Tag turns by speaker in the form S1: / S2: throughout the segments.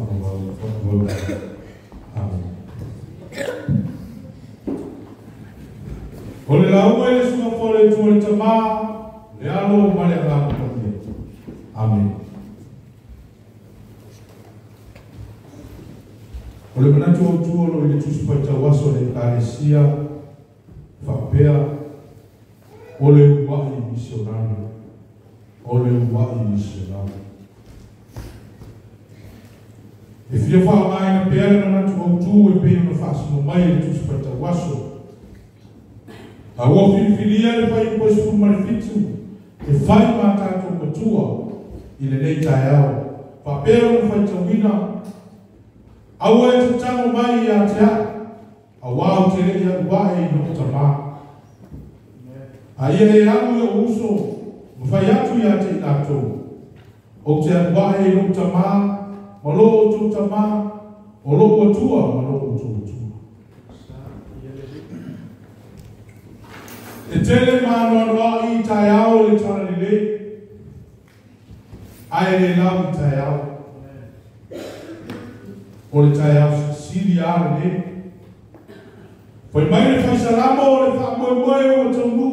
S1: whakawau. Amen. O le laua e le sunga fole tua le tamaa, le alo ma le alamu pamia. Amen. O le manatu o tua lo i le tusipai tawaso le karesia, whapea, o le uwai misionari. O le uwai misionari. E fia wha mai na pēra na natu o tū e pēra na whaasino mai le tusipai tawaso. A ua whiwhiria le whai pois kumare fitu, e whai mā tātou matua i le nei tai au. Whapea na whai tawina, aua e te tango mai i a te a, a wāu te rei a uae i no tamā. A ia e alu e uso, mwhai atu i a te tātou. O te a uae i no tamā, malo o tō tamā, o lo atua, malo o tō atua. E tele mānoa i tai au le tana ni le. Ai le lau i tai au. O le tai au sili are le. Foi mai le whai salamo o le wha moe moe o taunu.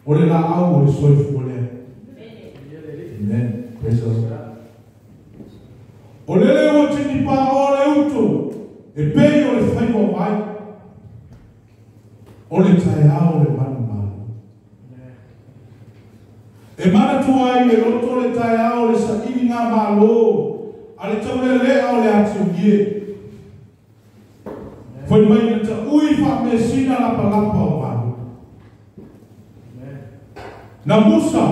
S1: O le la au o le soifu o le. Amen. Praise the Lord. O le le o tini pā o le uto. E pei o le whai mo mai. O le tai au le manu. E mana tua i e roto le tai au le sa ini ngā malo, a le tau le lea o le ati o gie. Foi mai na ta ui wha me sina la palapa o manu. Na Musa,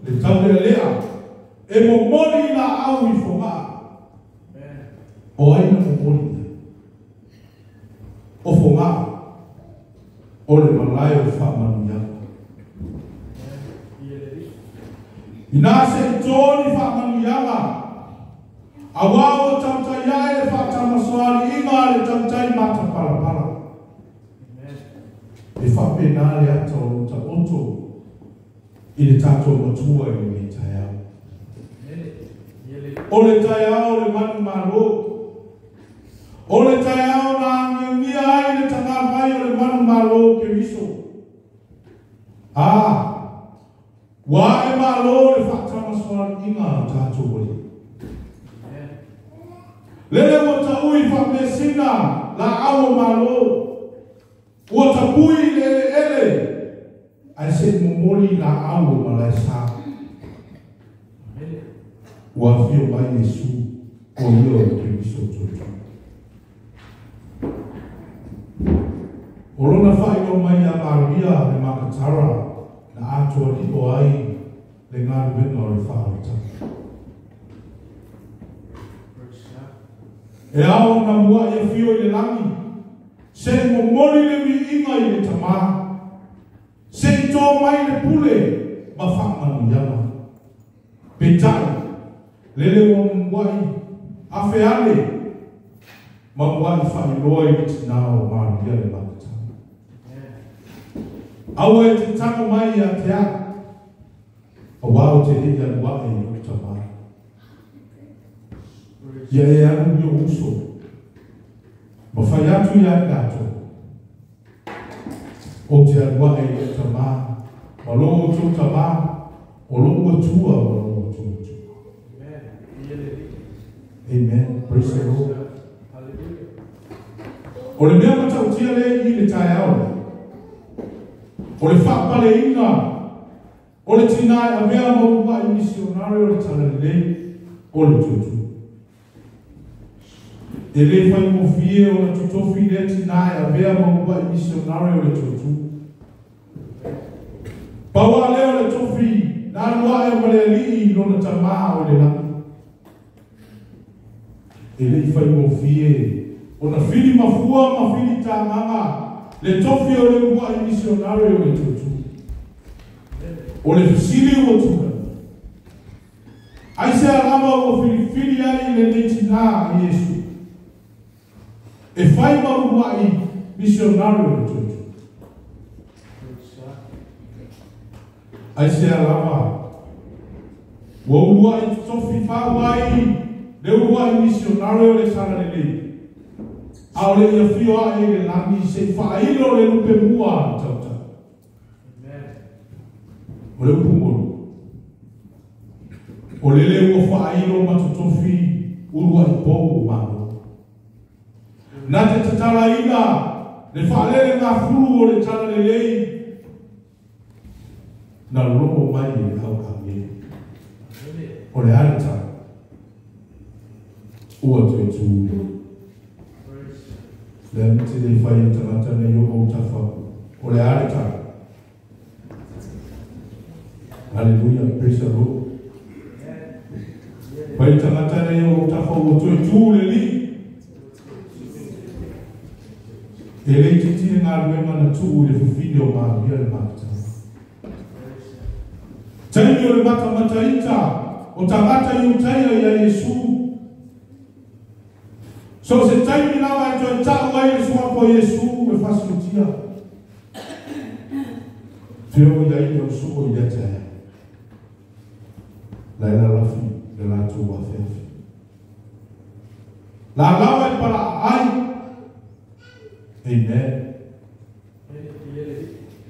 S1: le tau le lea, e mo moni la au i whonga. O aina mo moni. O whonga, o le malai o whamanu ia. I nā se tōni whamanu ianga, a wāo tautai ia e whātamasoari inga le tautai mata parapara. E whapena le ata o ta oto, i le tātou matua i le tai au. O le tai au le manu maro, o le tai au na ngia ai le tanga mai o le manu malo ke miso. Wa e malo le whātama soan inga o tātou wali. Lele o ta ui whamesina la awo malo. O ta pui le ele. Ai se mumoli la awo malai sa. Wa fio mai Yesu o io ke miso toto. O rona whai o mai a Maria le makatara na atua li o ai le ngāru wena o le whaarata. E ao na mua e fio i le langi, se mo mori le mi inga i le tamā, se i tō mai le pule ma whamanu iama. Petai, lele o mwai, awhi ale, ma mwai whai loa i tina o Maria le makatara. Aua e te tango mai a te a. A wāo te rea lua e o ta mai. Ia e anu i o uso. Ma whai atu i a gato. O te alua e o ta mai. Ma lo o tō ta mai. O lo o tua o lo o tō tua. Amen. Praise the Lord. O le mea matau tia le i le tai au. O le whapale inga, o le tinai a mea maua i misionari o le talalei, o le tutu. E le whai mo fie o le tutofi le tinai a mea maua i misionari o le tutu. Paua leo le tofi, nā lua e wale li no na tamā o le lami. E le whai mo fie, o na whiri mafua ma whiri tānganga, le tofi o le mua i misionari o le tutu. O le fusili o tuka. Ai se alama o whiri ai le netina a Yesu. E whai marua i misionari o le tutu. ai se alava wo ua I tofi whawai le ua I misionario le sara le le a ole ia fio a e le langi se whailo le lupe mua tauta o le upumoro o le le ua whailo matutofi urua I pou o mano na te tatala ina le whaalele ngā furu o le tala le lei na romo mai e au kange o le alta ua tue tū le amite le whai tangata na yo o tafa o le alta Hallelujah, praise the Lord. Whai tangata na yo o tafa ua tue tū le li e le titi ngā ruenga na tū le fuwhine o māruia le makata taimi o le matamata ita o tangata I utaia ia Yesu so se taimi lawa e toi tau ai le suapo Yesu e whasimutia whio ia I o suko I atea la ila lafi le la tū wa whiawhi la lawa e para ai amen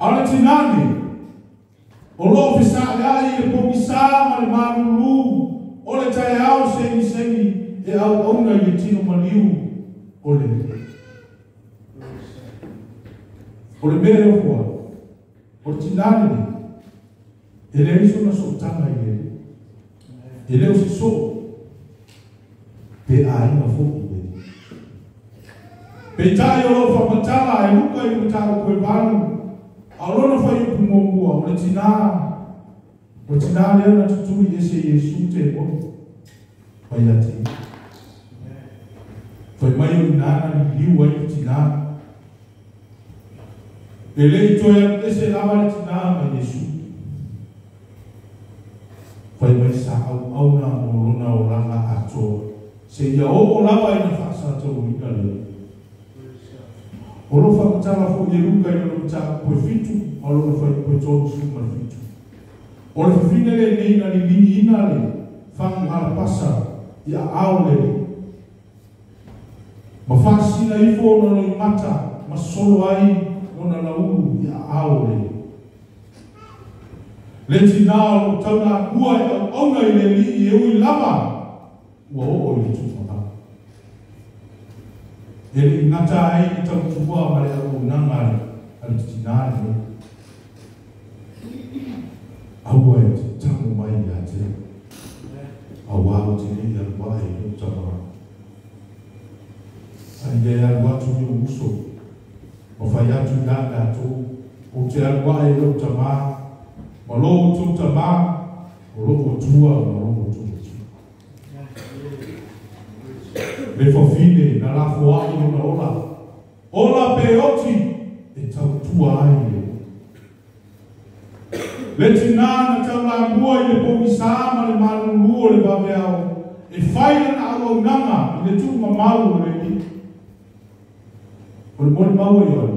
S1: ala tinani o lo fisa ai e pomisa ma le manulu o le tai au sengi e au onga I tino maniu o le mea o kua o tinani e le iso na sotanga I e le o si so pe a inga foki pe tai o lo whapatala e luka I mutaro koe vanu a lona whai upu mōmua o le tina lea na tutui e se Yesu te o whai ati whai mai o nana ni liu ai o tina e le I toia e se lawa le tina ma Yesu whai mai sa au na o lona o langa ato se ia o lawa I na whasa tau ina lea o lo whakatala fo I ruka I lo ta koe fitu o lo whai koe tōru suma fitu o le whine le neina li lini ina le whangu ala pasa I a ao le ma whasina I fo no I mata ma solo ai no na na ulu I a ao le tina o tau na kua I au aunga I le li I ui lama ua o I tu e li ngata ai I tau tuua ma le au nangare al tinane aua e te tango mai I te aua o te ni al wai o tama ai e al watu ni o uso o whai atu nana tō o te al wai o tama ma lo o tō tama o lo o tua ma lo o tō le fofine na la foai o na ola pe oti e tau tua ai le tina na tau la mua I le pomisa ma le manulu o le babeao e whai na au nanga I le tu mamau o le ni o le mori mau I oi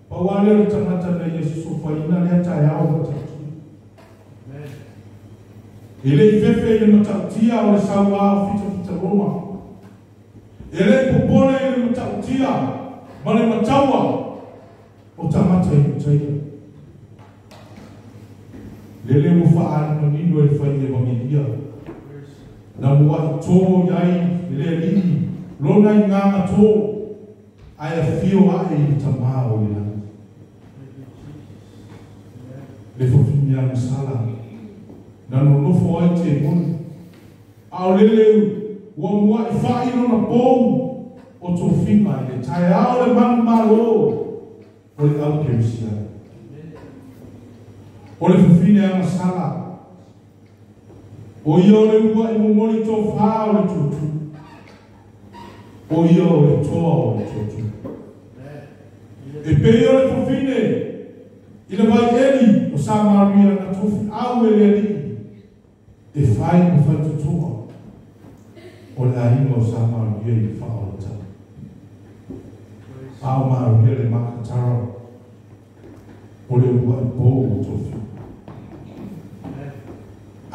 S1: pawale o le tangata na Yesu so whaina le atai au matatu e le I fefe I le matautia o le saua fita Roma e le popole I le matautia ma le mataua o tamata I utaia le le mo whaare manino e whai le wangiria na mua I tō iai le lini lona I nganga tō ai a whio ae I tamaa o le nani le whawhimi a masala na no nofo ai te moni ao le leu ua mua I whai no na pou o tō whima I le tae ao le manu malo o le au kerisia o le whawhine a masala o ia o le ua I momoni tō wha o le tūtu o ia o le toa o le tūtu e pei o le whawhine I le vai eri o Samaria na tofi au e le li e whai o whai tutua o le ahinga o Samaria I wha o le tau ao Maria le makatara o le ua I pou o tofi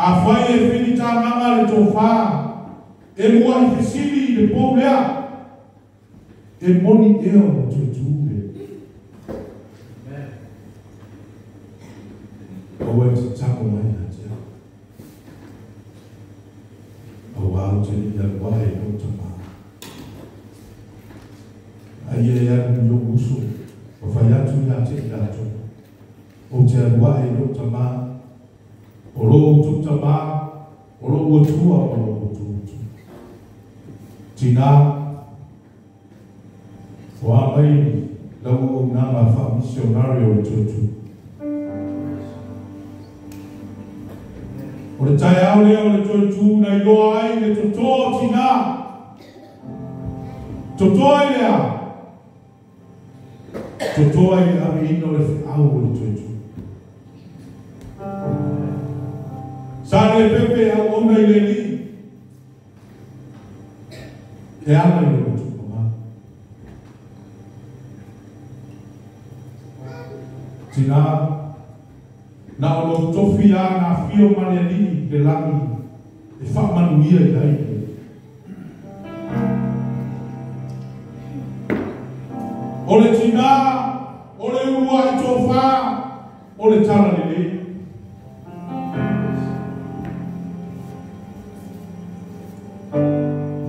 S1: Afai e fini ta mama le tofa. E mua I fisili le poulea. E moni eo mo tuitule. Awa te tako mai na te. Awa au te ni al wae no tama. Aie ya ni yo uso. O fayatu ya te ilato. O te al wae no tama. O lo ututama. O lo utua o lo ututu. Tina. Wa mai lau ngama fa missionario tutu. O le tai au lea o le tutu na iloa ai le toto tina. Toto ai lea. Toto ai le ave ino le au o le tutu. Sa le pepe au ona I le li. E ana I le tutu. Tina na o lo tofi a na fio maniani le lami e fa manuia I dai. O le tina, o le ua I tofa, o le tala lele.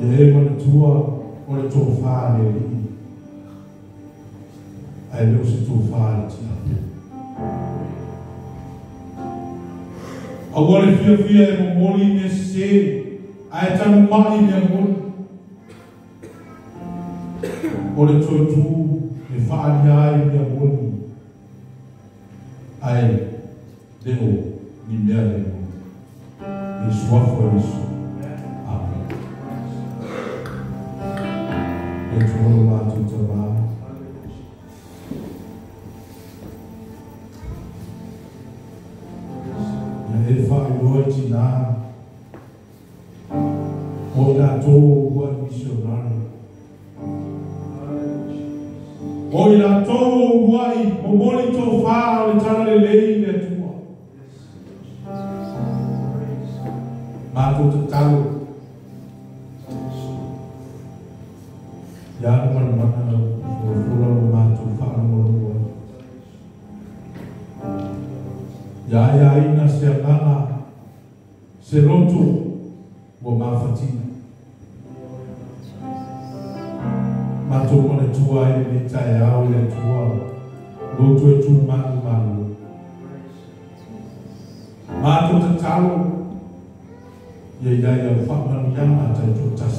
S1: Ye e manatua o le tofa lele. Ai leo se tofa le tina. Agora fia e momoli ne se ai tanu mai ne mon. O le totu e whaani ai ne mon. Ai leo ni mea leo. E suafo e su. Amen. E tuolo matu tama. E fai loa tina o la tō ua missionari. O la tō ua I momoli tō whā o le tala le lei le tua. Mātou te tau. Iāna mana o fura o mātou whāramorua. Ya ina se amana se roto o mafatina. Mato mone tua e le tai au le tua roto e tu manu manu. Mato te talo ye ya whamanu yama tai tu tas